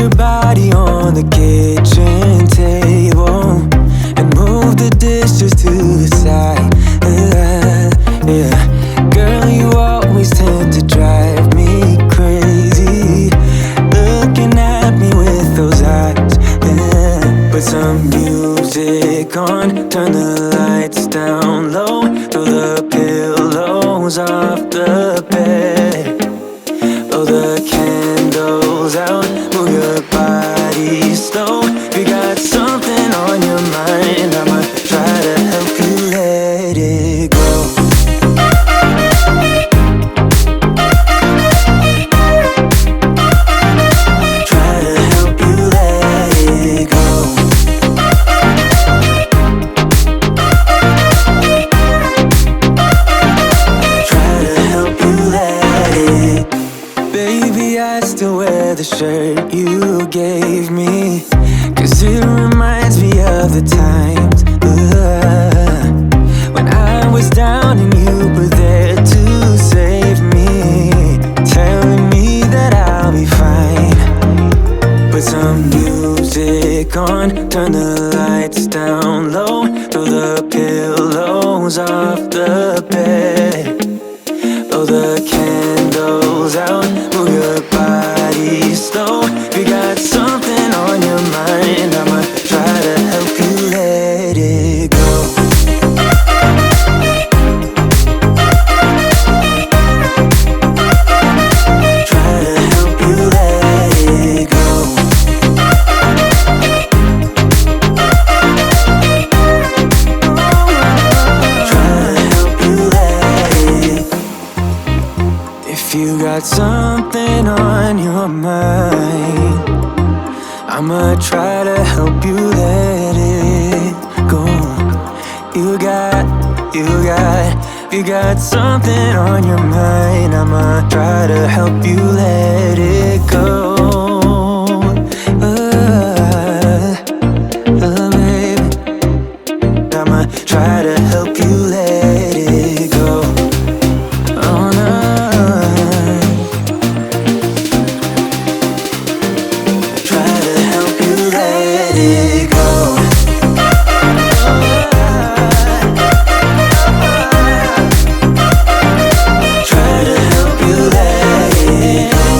your body on the kitchen table and move the dishes to the side. Yeah. Girl, you always tend to drive me crazy, looking at me with those eyes. Yeah. Put some music on, turn the lights down low, throw the pillows off the bed, blow the candles out, move your body slow. If you got something on your mind, I'ma try to help you let it go. Try to help you let it go. Try to help you let it. Baby, I still wear the shirt you gave me, 'cause it reminds me of the times when I was down and you were there to save me, telling me that I'll be fine. Put some music on, turn the lights down low, throw the pillows off the bed, blow the candles out, move your body slow. If you got something on your mind, I'ma try to help you let it go. Try to help you let it go. Try to help you let it. If you got something on your mind, I'ma try to help you let it go. You got something on your mind, I'ma try to help you let it go. Baby, I'ma try to help you let it go. Oh no. Try to help you let it go. Try to help you let it go.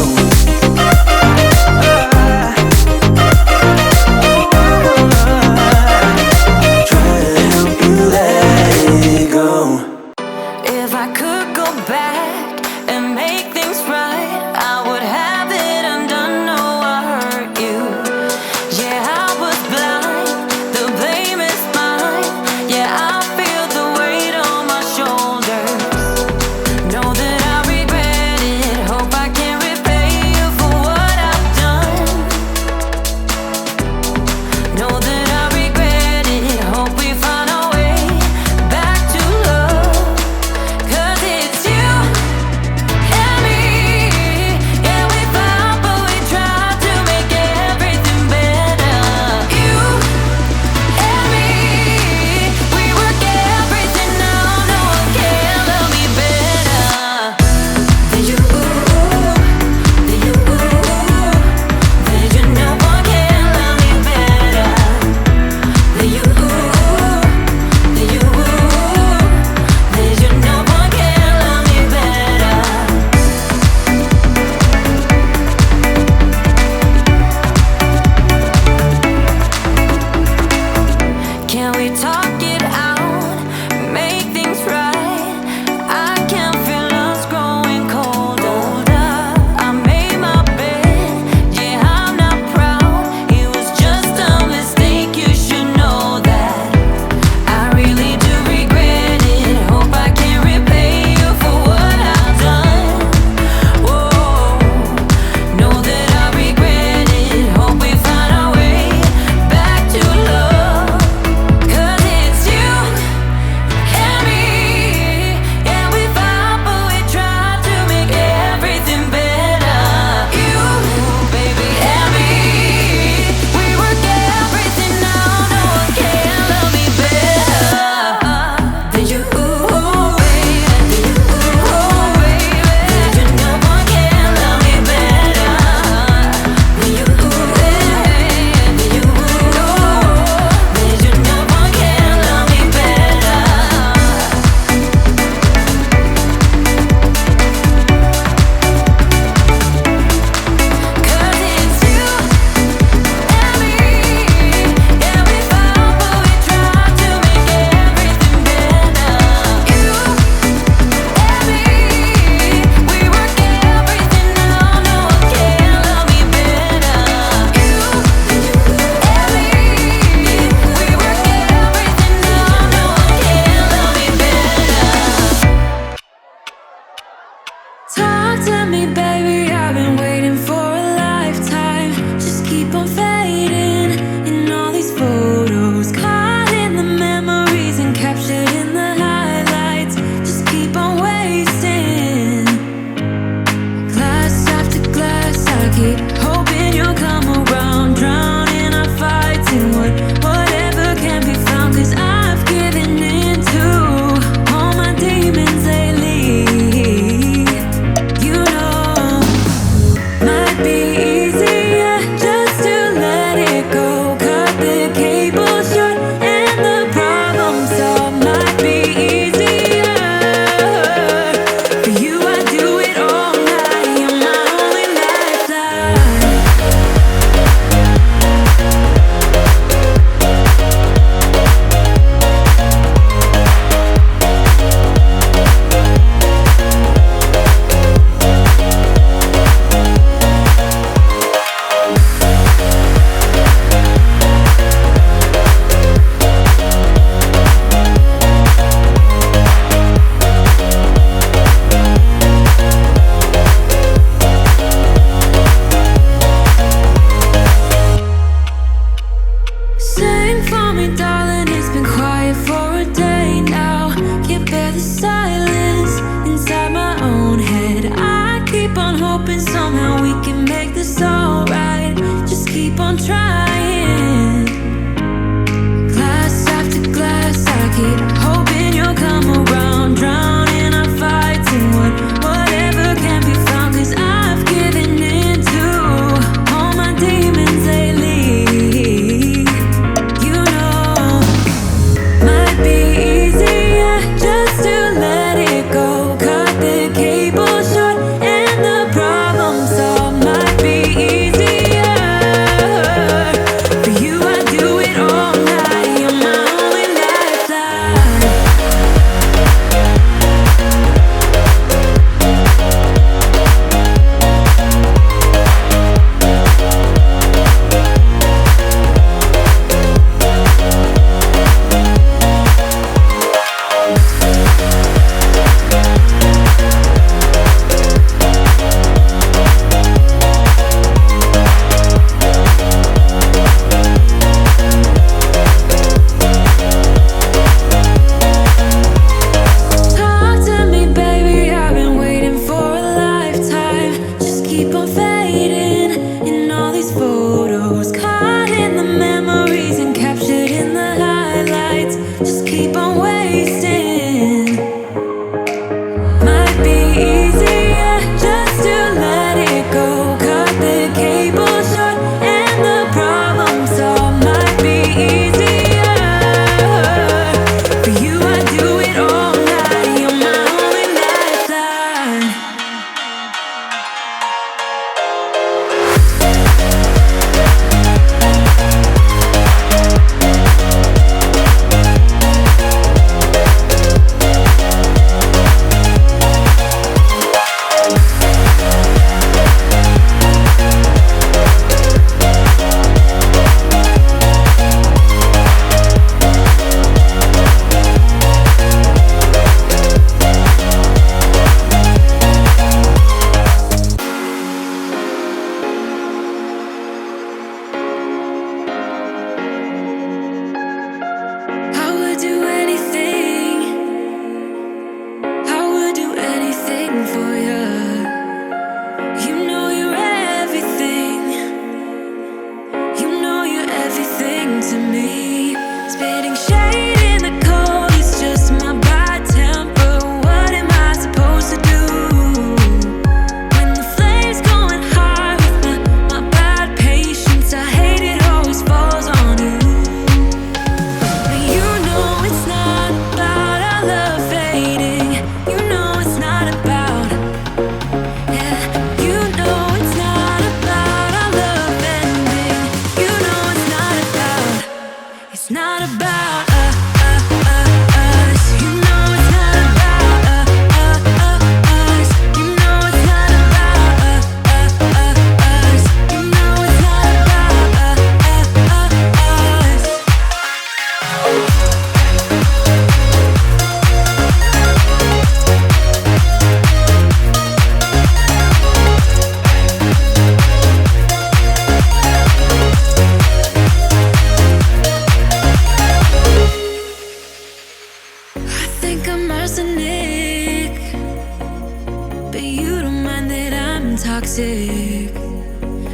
toxic.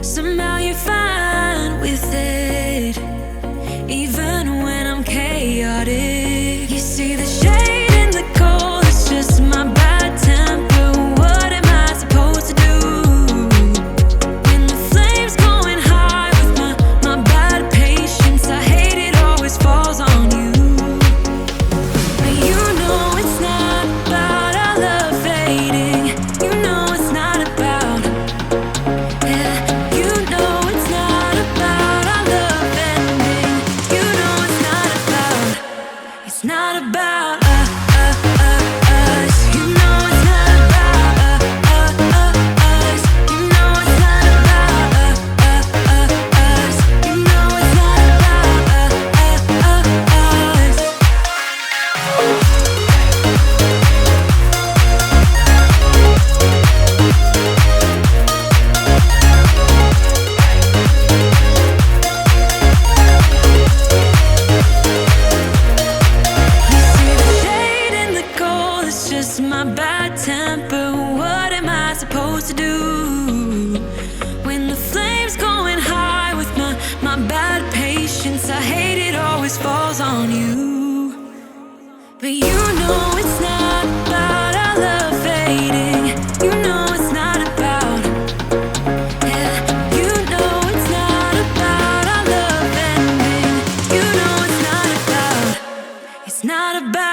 Somehow you're fine with it, even when I'm chaotic. You see the shade in the cold, it's just my bad temper. What am I supposed to do when the flames going high with my bad patience? I hate it always falls on you. But you know it's not about our love fading. You know it's not about, yeah. You know it's not about our love ending. You know it's not about, it's not about us. You know it's not about us. You know it's not about us. You know it's not about us. You see the shade in the cold, it's just my bad temper. What am I supposed to do when the flames going high with my bad patience? I hate it always falls on you. But you know it's not about our love fading. You know it's not about, yeah. You know it's not about our love ending. You know it's not about, it's not about